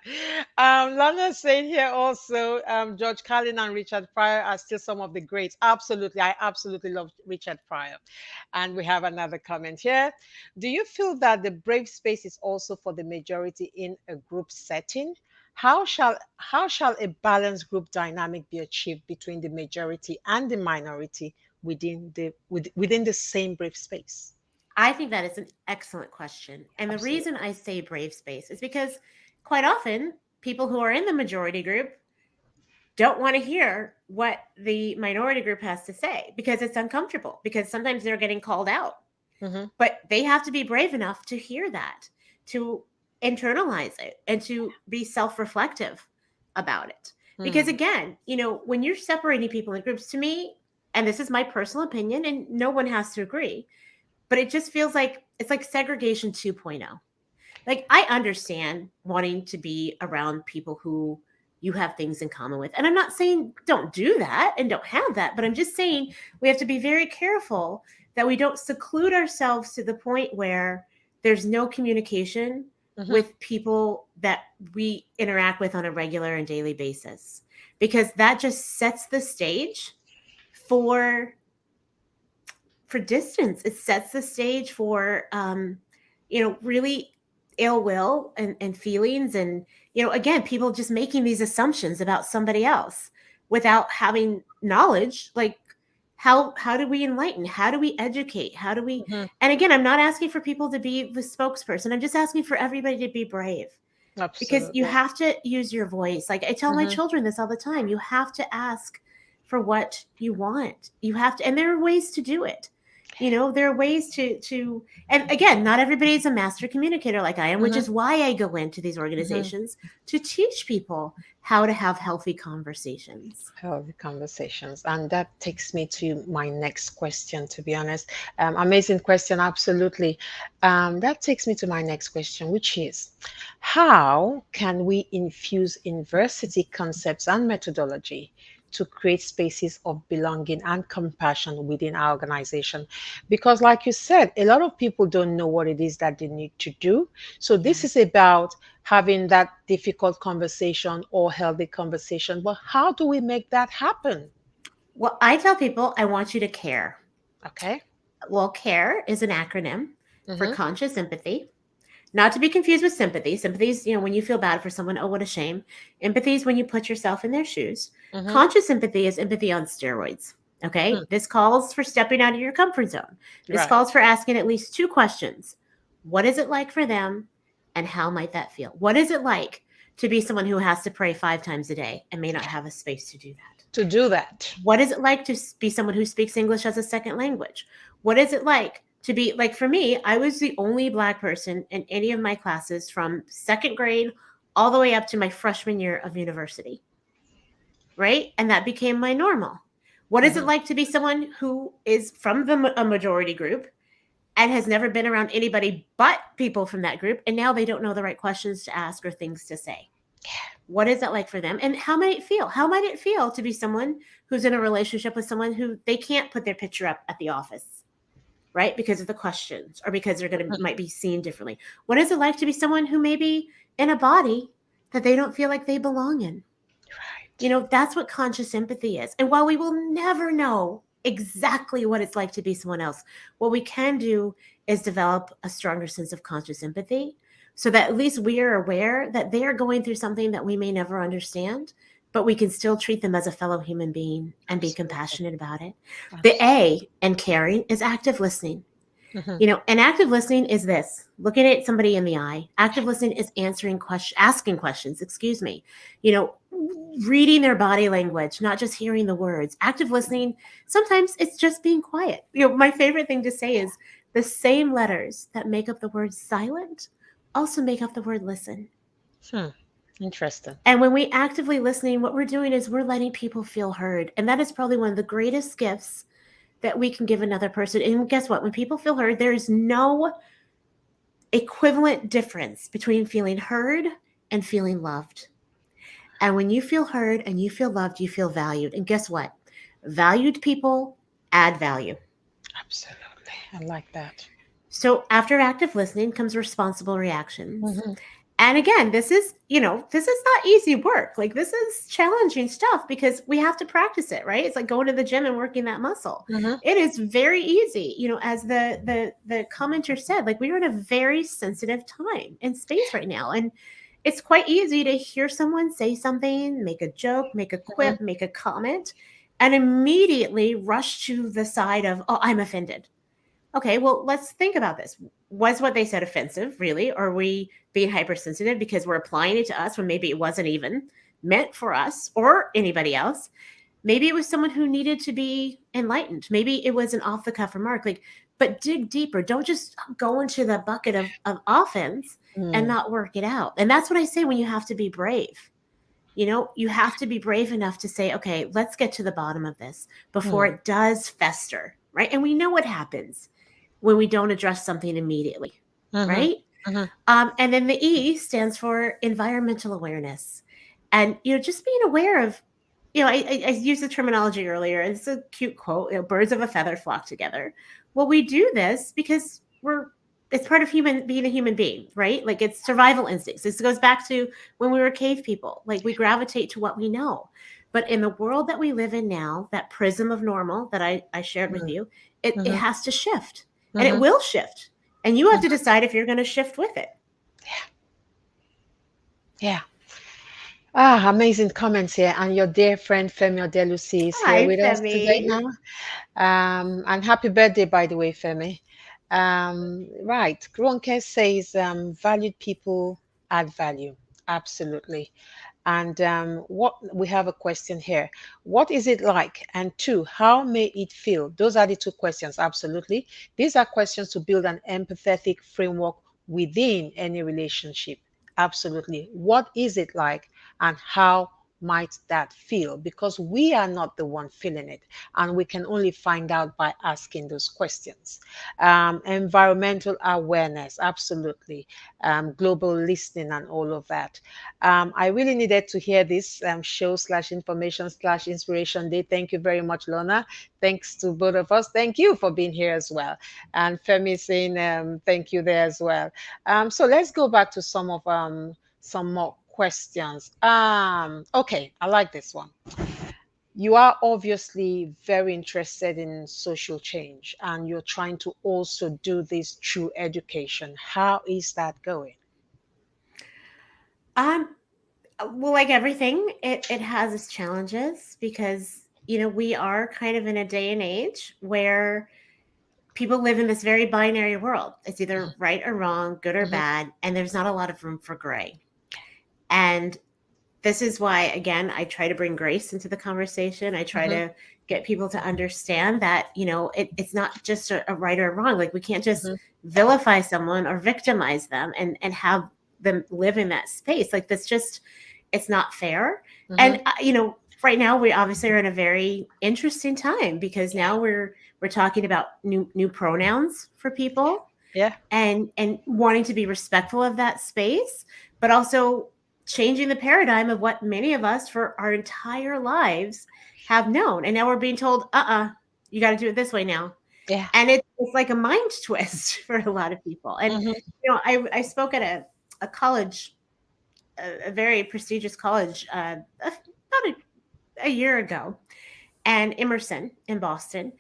Lana's saying here also, George Carlin and Richard Pryor are still some of the greats. Absolutely. I absolutely love Richard Pryor. And we have another comment here. Do you feel that the brave space is also for the majority in a group setting? How shall a balanced group dynamic be achieved between the majority and the minority within the same brave space?
I think that is an excellent question. And the reason I say brave space is because quite often people who are in the majority group don't want to hear what the minority group has to say because it's uncomfortable, because sometimes they're getting called out. But they have to be brave enough to hear that, to internalize it, and to be self-reflective about it. Because again, when you're separating people in groups, to me, and this is my personal opinion, and no one has to agree, but it just feels like it's like segregation 2.0. Like, I understand wanting to be around people who you have things in common with. And I'm not saying don't do that and don't have that, but I'm just saying we have to be very careful that we don't seclude ourselves to the point where there's no communication with people that we interact with on a regular and daily basis, because that just sets the stage for distance. It sets the stage for, really ill will and feelings. And, again, people just making these assumptions about somebody else without having knowledge. Like, how do we enlighten? How do we educate? How do we, and again, I'm not asking for people to be the spokesperson. I'm just asking for everybody to be brave. Absolutely. Because you have to use your voice. Like, I tell my children this all the time. You have to ask for what you want. You have to, and there are ways to do it. There are ways to, and again, not everybody's a master communicator like I am, which is why I go into these organizations to teach people how to have healthy conversations.
And that takes me to my next question, to be honest. Amazing question. Absolutely. That takes me to my next question, which is, how can we infuse INVERSITY concepts and methodology to create spaces of belonging and compassion within our organization? Because like you said, a lot of people don't know what it is that they need to do. So this is about having that difficult conversation or healthy conversation. But how do we make that happen?
Well, I tell people, I want you to care.
Okay.
Well, CARE is an acronym for conscious empathy. Not to be confused with sympathy. Sympathy is, when you feel bad for someone, oh, what a shame. Empathy is when you put yourself in their shoes. Conscious empathy is empathy on steroids. Okay. This calls for stepping out of your comfort zone. This calls for asking at least 2 questions. What is it like for them? And how might that feel? What is it like to be someone who has to pray 5 times a day and may not have a space to do that?
To do that.
What is it like to be someone who speaks English as a second language? What is it like to be like, for me, I was the only Black person in any of my classes from second grade all the way up to my freshman year of university, right? And that became my normal. What is it like to be someone who is from a majority group and has never been around anybody but people from that group, and now they don't know the right questions to ask or things to say? What is that like for them? And how might it feel? How might it feel to be someone who's in a relationship with someone who they can't put their picture up at the office, right? Because of the questions, or because they're going to might be seen differently. What is it like to be someone who may be in a body that they don't feel like they belong in?
Right.
That's what conscious empathy is. And while we will never know exactly what it's like to be someone else, what we can do is develop a stronger sense of conscious empathy, so that at least we are aware that they are going through something that we may never understand, but we can still treat them as a fellow human being and be compassionate about it. The A in caring is active listening. And active listening is this: looking at somebody in the eye. Active listening is asking questions, reading their body language, not just hearing the words. Active listening, sometimes it's just being quiet. My favorite thing to say is the same letters that make up the word silent also make up the word listen.
Interesting.
And when we actively listening, what we're doing is we're letting people feel heard. And that is probably one of the greatest gifts that we can give another person. And guess what? When people feel heard, there is no equivalent difference between feeling heard and feeling loved. And when you feel heard and you feel loved, you feel valued. And guess what? Valued people add value.
Absolutely. I like that.
So after active listening comes responsible reactions. And again, this is not easy work. Like, this is challenging stuff because we have to practice it, right? It's like going to the gym and working that muscle. It is very easy, as the commenter said, like, we are in a very sensitive time and space right now. And it's quite easy to hear someone say something, make a joke, make a quip, make a comment, and immediately rush to the side of, oh, I'm offended. Okay, well, let's think about this. Was what they said offensive, really? Or are we being hypersensitive because we're applying it to us when maybe it wasn't even meant for us or anybody else? Maybe it was someone who needed to be enlightened. Maybe it was an off-the-cuff remark. But dig deeper. Don't just go into the bucket of offense and not work it out. And that's what I say when you have to be brave. You have to be brave enough to say, okay, let's get to the bottom of this before it does fester, right? And we know what happens when we don't address something immediately, right? And then the E stands for environmental awareness. And, just being aware of, I used the terminology earlier. It's a cute quote, birds of a feather flock together. Well, we do this because it's part of being a human being, right? Like, it's survival instincts. This goes back to when we were cave people. Like, we gravitate to what we know. But in the world that we live in now, that prism of normal that I shared with you, it has to shift. And it will shift. And you have to decide if you're going to shift with it.
Yeah. Amazing comments here. And your dear friend Femi Odelusi is here
Hi,
with us today
Femi.
now. And happy birthday, by the way, Femi. Right. Ronke says valued people add value. Absolutely. And what we have a question here. What is it like? And two, how may it feel? Those are the two questions. Absolutely. These are questions to build an empathetic framework within any relationship. Absolutely. What is it like? And how might that feel? Because we are not the one feeling it, and we can only find out by asking those questions. Environmental awareness, absolutely. Global listening and all of that. I really needed to hear this show slash information slash inspiration day. Thank you very much, Lorna. Thanks to both of us. Thank you for being here as well. And Femi saying thank you there as well. So let's go back to some more questions. Okay, I like this one. You are obviously very interested in social change and you're trying to also do this through education. How is that going?
Well, like everything, it has its challenges because, we are kind of in a day and age where people live in this very binary world. It's either right or wrong, good or
Mhm.
bad, and there's not a lot of room for gray. And this is why, again, I try to bring grace into the conversation. I try
Mhm.
to get people to understand that, it's not just a right or wrong. Like, we can't just
Mhm.
vilify someone or victimize them and have them live in that space. Like, that's just, it's not fair. And,
Mhm.
right now we obviously are in a very interesting time because now we're talking about new pronouns for people
Yeah.
and wanting to be respectful of that space, but also changing the paradigm of what many of us for our entire lives have known. And now we're being told, you got to do it this way now.
Yeah.
And it's like a mind twist for a lot of people. And,
Mhm.
I spoke at a college, a very prestigious college, about a year ago, and Emerson in Boston.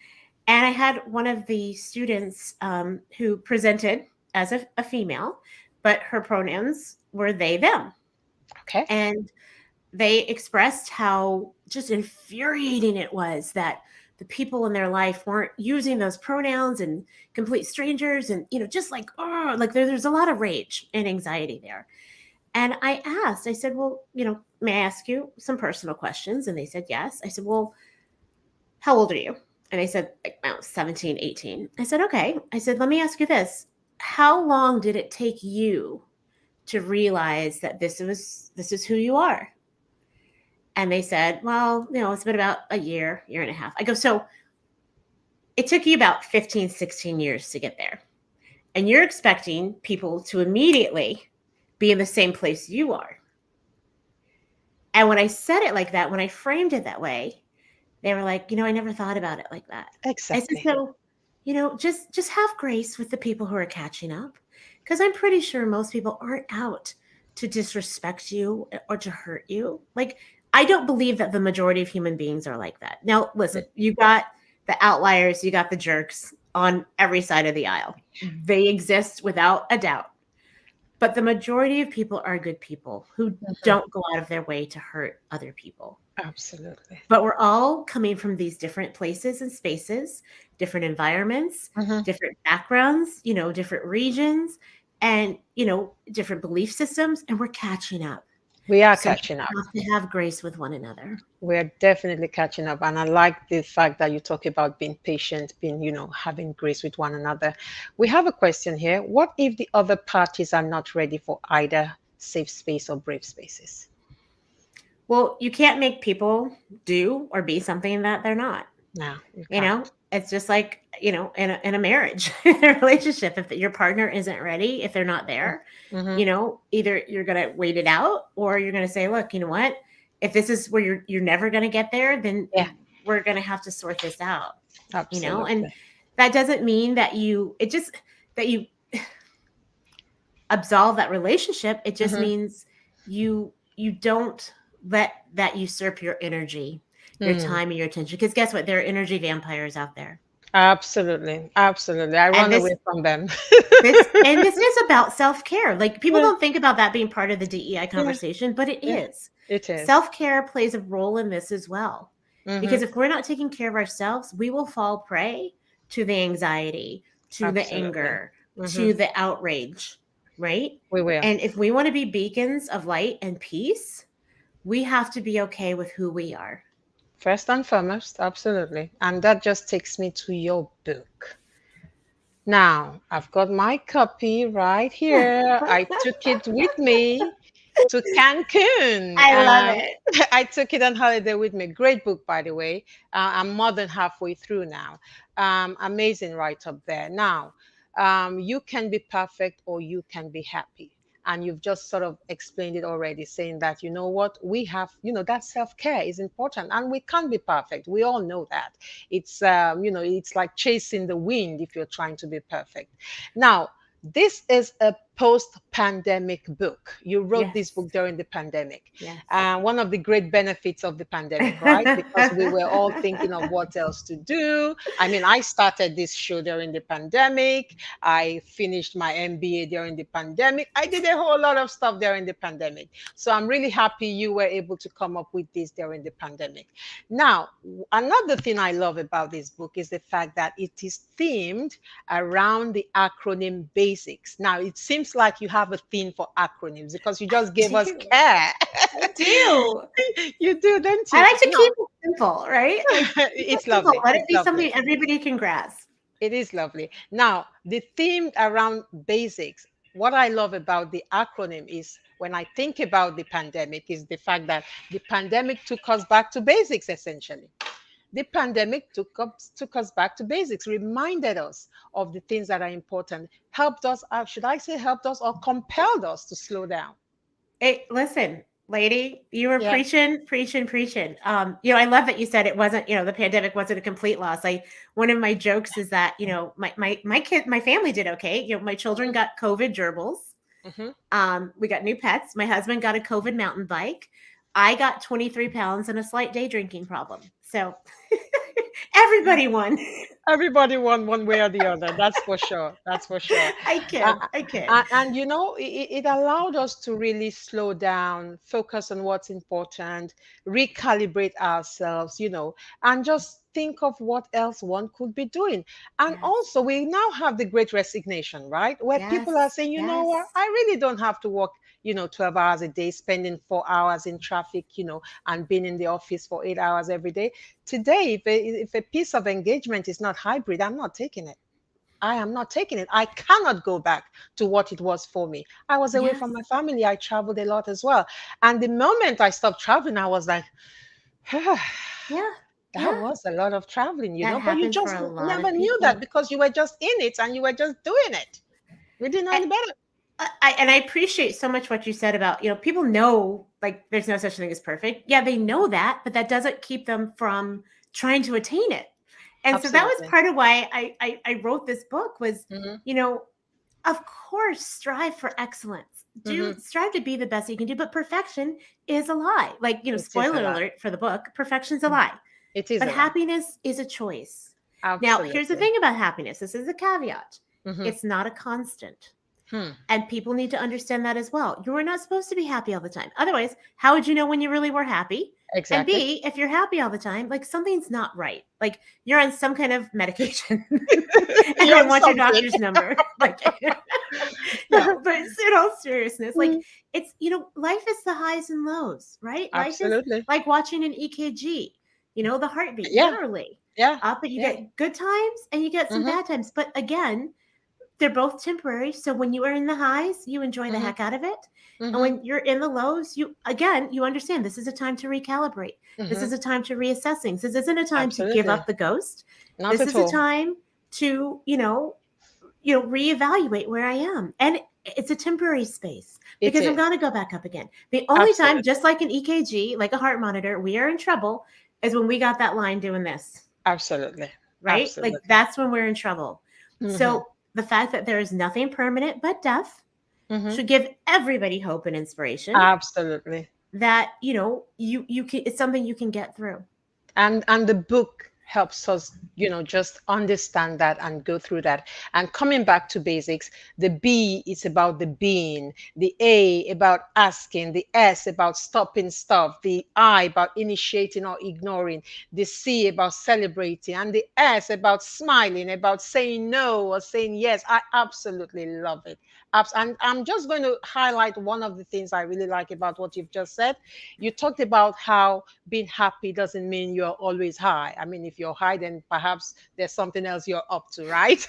And I had one of the students who presented as a female, but her pronouns were they, them.
Okay.
And they expressed how just infuriating it was that the people in their life weren't using those pronouns, and complete strangers, and just like, oh, like there's a lot of rage and anxiety there. And I said, well, may I ask you some personal questions? And they said yes. I said, well, how old are you? And they said, like, I 17, 18. I said, okay. I said, let me ask you this. How long did it take you to realize that this is who you are? And they said, well, it's been about a year and a half. I go, so it took you about 15, 16 years to get there. And you're expecting people to immediately be in the same place you are. And when I said it like that, when I framed it that way, they were like, I never thought about it like that. I said,
Exactly.
so, just have grace with the people who are catching up. Because I'm pretty sure most people aren't out to disrespect you or to hurt you. Like, I don't believe that the majority of human beings are like that. Now, listen, you got the outliers, you got the jerks on every side of the aisle. They exist without a doubt. But the majority of people are good people who
Mhm.
don't go out of their way to hurt other people.
Absolutely.
But we're all coming from these different places and spaces, different environments,
Mhm.
different backgrounds, different regions, and, different belief systems, and we're catching up.
We are
So
catching up.
we have to have grace with one another.
We're definitely catching up. And I like the fact that you talk about being patient, being, having grace with one another. We have a question here. What if the other parties are not ready for either safe space or brave spaces?
Well, you can't make people do or be something that they're not.
No, you can't.
It's just like, in a marriage, in a relationship, if your partner isn't ready, if they're not there,
Mm-hmm.
either you're going to wait it out, or you're going to say, look, you know what, if this is where you're never going to get there, then
Yeah,
we're going to have to sort this out, and
absolutely.
that doesn't mean that you absolve that relationship. It just
Mm-hmm.
means you don't let that usurp your energy, your
Mm,
time, and your attention, because guess what, there are energy vampires out there.
absolutely. Absolutely. I
And
run
this
away from them.
this is about self-care. Like, people
Yeah,
don't think about that being part of the DEI
yeah,
conversation, but it
yeah.
is.
It is.
Self-care plays a role in this as well.
Mm-hmm.
Because if we're not taking care of ourselves, we will fall prey to the anxiety, to the
Absolutely.
anger,
Mm-hmm.
to the outrage, right?
We will.
And if we want to be beacons of light and peace, we have to be okay with who we are.
First and foremost, absolutely. And that just takes me to your book. Now, I've got my copy right here. I took it with me to Cancun.
I love it.
I took it on holiday with me. Great book, by the way. I'm more than halfway through now. Amazing right up there. Now, you can be perfect or you can be happy. And you've just sort of explained it already, saying that, you know what, we have, that self care is important and we can't be perfect. We all know that. It's like chasing the wind if you're trying to be perfect. Now, this is a post pandemic book. You wrote this
Yes.
book during the pandemic.
Yes.
One of the great benefits of the pandemic, right? Because we were all thinking of what else to do. I mean, I started this show during the pandemic. I finished my MBA during the pandemic. I did a whole lot of stuff during the pandemic. So I'm really happy you were able to come up with this during the pandemic. Now, another thing I love about this book is the fact that it is themed around the acronym BASICS. Now, it seems seems like you have a theme for acronyms because you
I
just gave us
do.
care.
I do.
You do, don't
I
you?
like to
No,
keep it simple, right? Like keep it
it's
simple.
lovely.
Let it
It's
be
lovely.
something everybody can grasp.
It is lovely. Now, the theme around basics, what I love about the acronym is when I think about the pandemic, is the fact that the pandemic took us back to basics essentially. The pandemic took us back to basics, reminded us of the things that are important, helped us, should I say helped us or compelled us to slow down?
Listen, lady, you were
Yeah.
preaching, preaching, preaching. I love that you said it wasn't, the pandemic wasn't a complete loss. One of my jokes is that, my family did okay. My children got COVID gerbils.
Hmm.
We got new pets. My husband got a COVID mountain bike. I got 23 pounds and a slight day drinking problem. So everybody won.
Everybody won one way or the other. That's for sure. That's for sure.
I
Uh,
kid. I kid.
and it allowed us to really slow down, focus on what's important, recalibrate ourselves, and just think of what else one could be doing. And
Yes.
also, we now have the great resignation, right? Where people are
Yes.
saying, you know what,
Yes.
I really don't have to work, 12 hours a day, spending 4 hours in traffic, and being in the office for 8 hours every day. Today, if a piece of engagement is not hybrid, I'm not taking it. I am not taking it. I cannot go back to what it was for me. I was away
Yes.
from my family. I traveled a lot as well. And the moment I stopped traveling, I was like,
Yeah.
that
Yeah.
was a lot of traveling,
That
but you
happened for
just
a lot
never
of
knew that
people.
because you were just in it and you were just doing it. We didn't know
I,
any better.
and I appreciate so much what you said about, people know like there's no such thing as perfect. Yeah, they know that, but that doesn't keep them from trying to attain it. And so that was
Absolutely.
part of why I wrote this book was,
Hmm.
you know, of course, strive for excellence. Do
Hmm.
strive to be the best you can do, but perfection is a lie. Like,
It is a
spoiler
lot.
alert for the book, perfection's a lie.
It is
But
a lot.
happiness is a choice. Now, here's the
Absolutely.
thing about happiness. This is a caveat.
Hmm.
It's not a constant.
Hmm.
And people need to understand that as well. You are not supposed to be happy all the time. Otherwise, how would you know when you really were happy? And
Exactly.
B, if you're happy all the time, like something's not right. Like you're on some kind of medication and
You're
I
on
want your
something.
doctor's number. Like, no, but in all seriousness, like
Mm.
it's, life is the highs and lows, right? Life is
Absolutely.
like watching an EKG, the heartbeat,
Yeah.
literally
Yeah.
up, and you
Yeah.
get good times and you get some
Hmm.
bad times. But again, they're both temporary. So when you are in the highs, you enjoy the
Hmm.
heck out of it. And
Hmm.
when you're in the lows, you understand this is a time to recalibrate. This
Hmm.
is a time to reassess things. This isn't a time to give
Absolutely.
up the ghost.
Not
This
at
is a
all.
time to, reevaluate where I am. And it's a temporary space
It
because I'm
is.
going to go back up again. The only time,
Absolutely.
just like an EKG, like a heart monitor, we are in trouble is when we got that line doing this,
Absolutely.
right? Like
Absolutely.
that's when we're in trouble.
Hmm.
So the fact that there is nothing permanent but death
Hmm.
should give everybody hope and inspiration
Absolutely.
that, you can, it's something you can get through.
And the book helps us, just understand that and go through that. And coming back to basics, the B is about the being, the A about asking, the S about stopping stuff, the I about initiating or ignoring, the C about celebrating, and the S about smiling, about saying no or saying yes. I absolutely love it. And I'm just going to highlight one of the things I really like about what you've just said. You talked about how being happy doesn't mean you're always high. I mean, if you're high, then perhaps there's something else you're up to, right?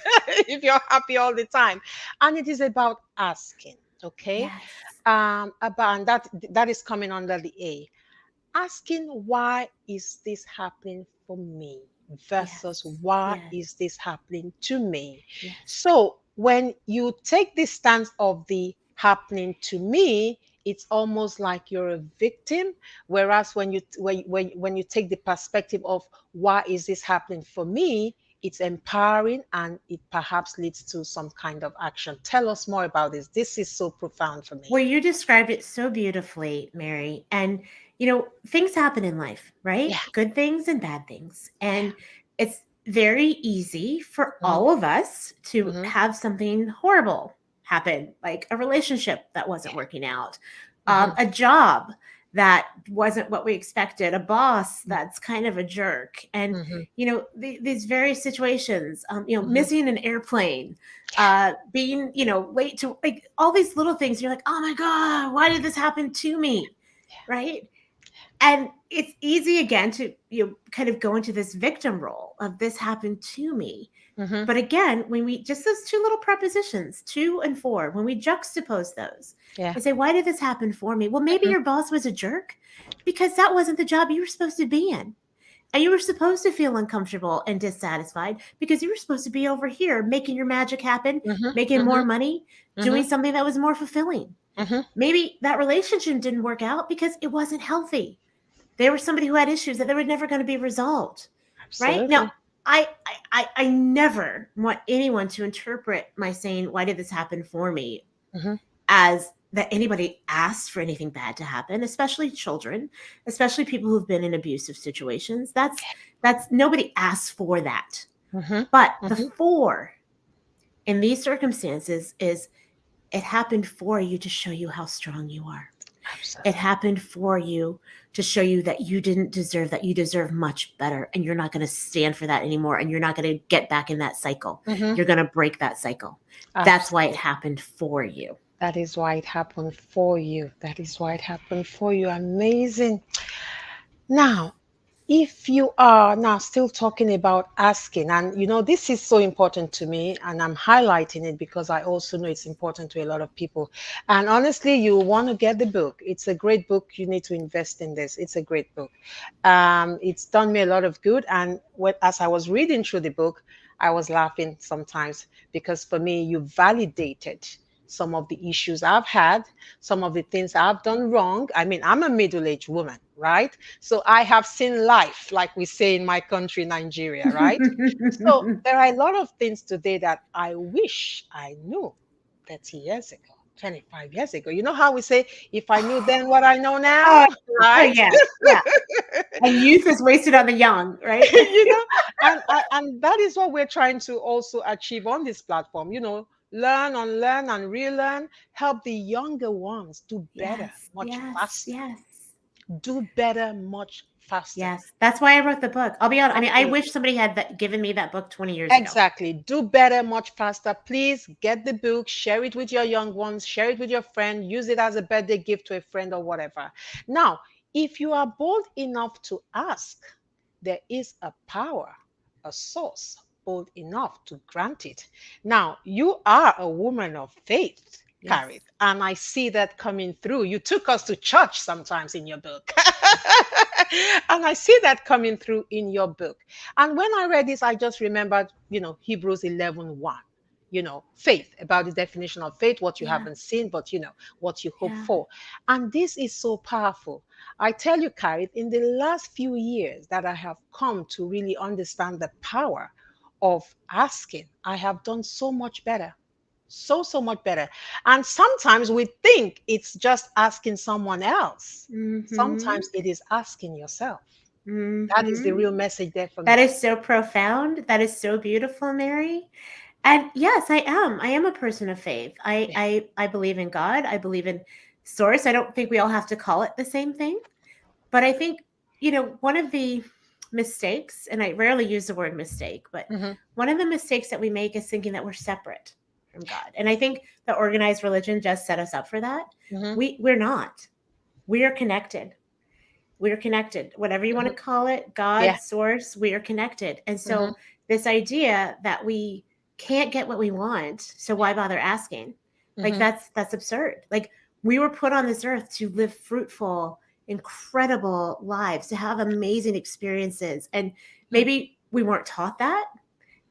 If you're happy all the time. And it is about asking, okay?
Yes.
About and that is coming under the A. Asking why is this happening for me versus
Yes.
why
Yes.
is this happening to me.
Yes.
So when you take the stance of the happening to me, it's almost like you're a victim. Whereas when you take the perspective of why is this happening for me, it's empowering and it perhaps leads to some kind of action. Tell us more about this. This is so profound for me.
Well, you described it so beautifully, Mary. And, things happen in life, right?
Yeah.
Good things and bad things. And it's very easy for
Hmm.
all of us to
Hmm.
have something horrible happen, like a relationship that wasn't working out,
Hmm.
a job that wasn't what we expected, a boss that's kind of a jerk, and
Mm-hmm.
these various situations,
Mm-hmm.
missing an airplane, being late to, like, all these little things. You're like, oh my god, why did this happen to me, right? And it's easy again to kind of go into this victim role of this happened to me.
Mm-hmm.
But again, when we just those two little prepositions, to and for, when we juxtapose those
Yeah.
and say, why did this happen for me? Well, maybe
Mm-hmm.
your boss was a jerk because that wasn't the job you were supposed to be in. And you were supposed to feel uncomfortable and dissatisfied because you were supposed to be over here making your magic happen,
Mm-hmm.
making more
Mm-hmm.
money,
Mm-hmm.
doing something that was more fulfilling.
Mm-hmm.
Maybe that relationship didn't work out because it wasn't healthy. They were somebody who had issues that they were never going to be resolved. Right now,
Absolutely.
I never want anyone to interpret my saying, why did this happen for me,
Mm-hmm.
as that anybody asked for anything bad to happen, especially children, especially people who've been in abusive situations. That's nobody asked for that.
Mm-hmm.
But the
Mm-hmm.
for in these circumstances is, it happened for you to show you how strong you are. It
Absolutely.
happened for you to show you that you didn't deserve that. You deserve much better, and you're not going to stand for that anymore, and you're not going to get back in that cycle.
Mm-hmm.
You're going to break that cycle. That's why it
Absolutely.
happened for you.
That is why it happened for you. That is why it happened for you. Amazing. Now, if you are now still talking about asking, and this is so important to me, and I'm highlighting it because I also know it's important to a lot of people. And honestly, you want to get the book. It's a great book. You need to invest in this. It's a great book. It's done me a lot of good. And as I was reading through the book, I was laughing sometimes because for me, you validated some of the issues I've had, some of the things I've done wrong. I mean, I'm a middle-aged woman, right? So I have seen life, like we say in my country, Nigeria, right? So there are a lot of things today that I wish I knew 30 years ago, 25 years ago. You know how we say, if I knew then what I know now,
Oh, oh
right?
yeah, yeah. And youth is wasted on the young, right?
you know, and that is what we're trying to also achieve on this platform. Learn, unlearn, and relearn. Help the younger ones do better,
Yes,
much
yes,
faster.
yes.
Do better, much faster.
Yes, that's why I wrote the book. I'll be honest. I mean, I wish
Absolutely.
somebody had given me that book 20 years ago.
Exactly. Do better much faster. Please get the book, share it with your young ones, share it with your friend, use it as a birthday gift to a friend or whatever. Now, if you are bold enough to ask, there is a power, a source bold enough to grant it. Now, you are a woman of faith,
Yes.
Karith, and I see that coming through. You took us to church sometimes in your book. And I see that coming through in your book. And when I read this, I just remembered, Hebrews 11:1. Faith, about the definition of faith, what you
Yeah.
haven't seen, but what you hope
Yeah.
for. And this is so powerful. I tell you, Karith, in the last few years that I have come to really understand the power of asking, I have done so much better. So much better. And sometimes we think it's just asking someone else.
Mm-hmm.
Sometimes it is asking yourself. That is the
Mm-hmm.
real message there for
That
me.
is so profound. That is so beautiful, Mary. And yes, I am. I am a person of faith. I
Yeah.
I I believe in God. I believe in source. I don't think we all have to call it the same thing, but I think, one of the mistakes, and I rarely use the word mistake, but
Hmm.
one of the mistakes that we make is thinking that we're separate from God. And I think the organized religion just set us up for that.
Hmm.
We're not. We are connected. We are connected. Whatever you want
Hmm.
to call it, God,
Yeah.
source, we are connected. And
Hmm.
so this idea that we can't get what we want, so why bother asking? Like
Hmm.
that's absurd. Like, we were put on this earth to live fruitful, incredible lives, to have amazing experiences. And maybe we weren't taught that.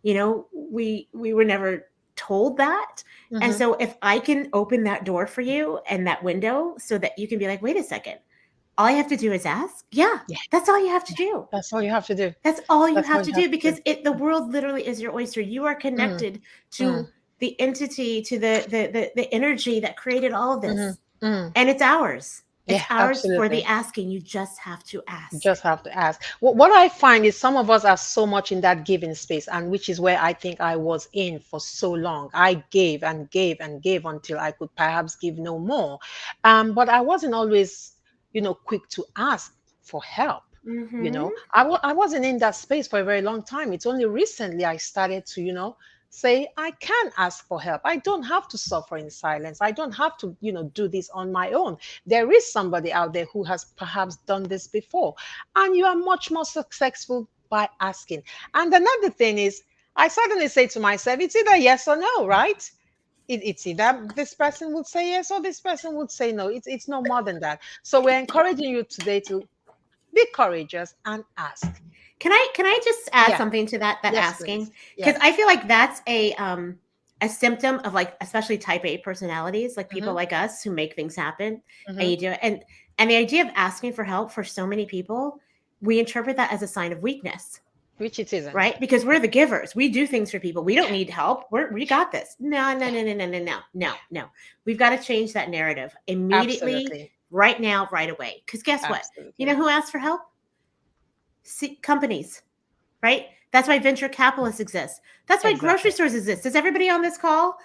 We were never told that. And
Hmm.
so if I can open that door for you and that window so that you can be like, wait a second, all I have to do is ask. Yeah,
Yeah.
that's all you have to
Yeah.
do.
That's all you have to do.
That's all you
That's all
have
you
to
have
do,
to do.
because the world literally is your oyster. You are
Mm,
connected
mm,
to the entity, to the energy that created all of
mm,
this.
mm.
And it's ours. It's
Yeah,
ours for the
absolutely.
asking. You just have to
You
ask.
just have to ask. What I find is some of us are so much in that giving space, and which is where I think I was in for so long. I gave and gave and gave until I could perhaps give no more. But I wasn't always. quick to ask for help.
Mm-hmm.
I wasn't in that space for a very long time. It's only recently I started to, say I can ask for help. I don't have to suffer in silence. I don't have to, do this on my own. There is somebody out there who has perhaps done this before, and you are much more successful by asking. And another thing is, I suddenly say to myself, it's either yes or no, right? It's either this person would say yes or this person would say no. It's no more than that. So we're encouraging you today to be courageous and ask.
Can I just add
Yeah.
something to that
Yes,
asking?
please.
Because
Yes.
I feel like that's a symptom of, like, especially type A personalities, like people
Hmm.
like us who make things happen, and
Hmm.
you do it. And the idea of asking for help for so many people, we interpret that as a sign of weakness,
Which it isn't.
right? Because we're the givers. We do things for people. We don't need help. We got this. No, no, no, no, no, no, no, no, no. We've got to change that narrative immediately,
Absolutely.
right now, right away. Because guess what? You know
Absolutely.
who asked for help? Companies, right? That's why venture capitalists exist. That's why grocery
Exactly.
stores exist. Does everybody on this call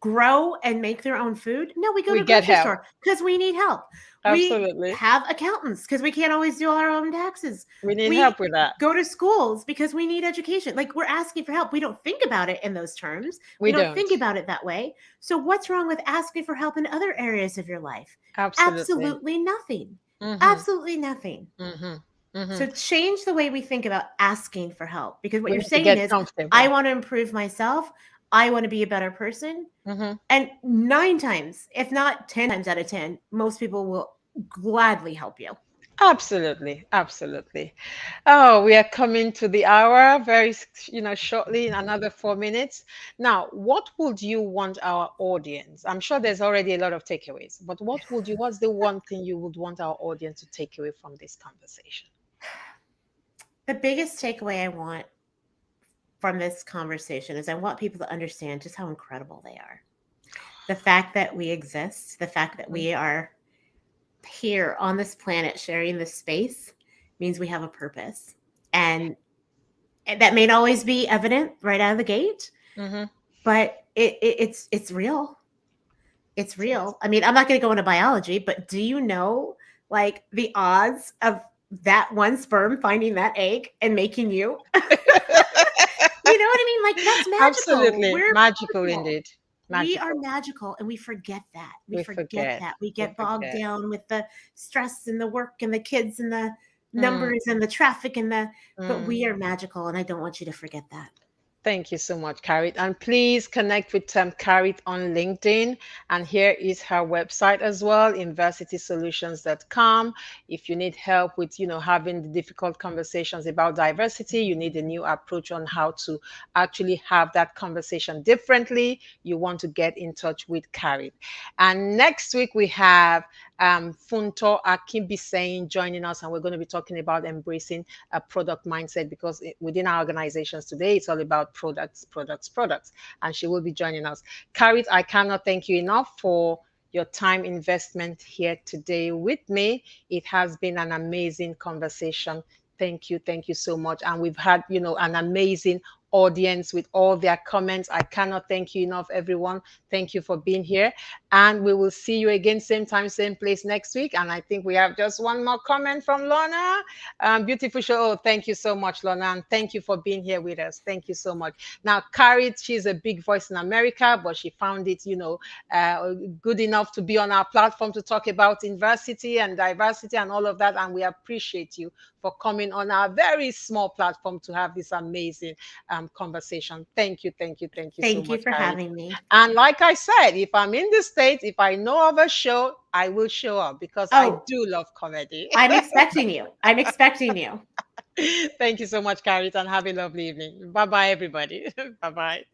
grow and make their own food? No, we go
We
to a
get
grocery
help.
store because we need help. We
Absolutely.
have accountants because we can't always do all our own taxes.
We need help
We
with that.
go to schools because we need education. Like, we're asking for help. We don't think about it in those terms. We
We
don't
don't.
think about it that way. So, what's wrong with asking for help in other areas of your life?
Absolutely.
Absolutely nothing.
Hmm.
Absolutely nothing.
Hmm. Hmm.
So change the way we think about asking for help, because what
We
you're
need to
saying
get
is, I
comfortable.
want to improve myself. I want to be a better person.
Hmm.
And 9 times, if not 10 times out of 10, most people will gladly help you.
Absolutely. Absolutely. Oh, we are coming to the hour very, shortly in another 4 minutes. Now, what would you want our audience? I'm sure there's already a lot of takeaways, but what's the one thing you would want our audience to take away from this conversation?
The biggest takeaway I want from this conversation is, I want people to understand just how incredible they are. The fact that we exist, the fact that
Mhm.
we are here on this planet sharing this space, means we have a purpose. And that may not always be evident right out of the gate,
Mhm.
but it's real. It's
Yes.
real. I mean, I'm not going to go into biology, but do you know, like, the odds of that one sperm finding that egg and making you? You know what I mean? Like, that's magical.
Absolutely.
We're
Magical
magical.
indeed.
We are
Magical.
magical, and we forget that. We
We
forget
forget.
that. We
We
get bogged
forget.
down with the stress and the work and the kids and the
Mm,
numbers and the traffic but
mm.
we are magical, and I don't want you to forget that.
Thank you so much, Karith. And please connect with Karith on LinkedIn. And here is her website as well, inversitysolutions.com. If you need help with, having the difficult conversations about diversity, you need a new approach on how to actually have that conversation differently, you want to get in touch with Karith. And next week we have Funto Akimbisane joining us, and we're going to be talking about embracing a product mindset, because within our organizations today, it's all about products, products, products. And she will be joining us. Karith, I cannot thank you enough for your time investment here today with me. It has been an amazing conversation. Thank you. Thank you so much. And we've had, an amazing audience with all their comments. I cannot thank you enough, everyone. Thank you for being here. And we will see you again, same time, same place next week. And I think we have just one more comment from Lorna. Beautiful show. Oh, thank you so much, Lorna. And thank you for being here with us. Thank you so much. Now, Karith, she's a big voice in America, but she found it, good enough to be on our platform to talk about diversity and diversity and all of that. And we appreciate you for coming on our very small platform to have this amazing conversation. Thank you, thank you, thank you so
Thank you
much,
for
Karith.
having me.
And like I said, if I'm in the States, if I know of a show, I will show up because I
Oh,
do love comedy.
I'm expecting you. I'm expecting you.
Thank you so much, Carrie, and have a lovely evening. Bye bye, everybody. Bye bye.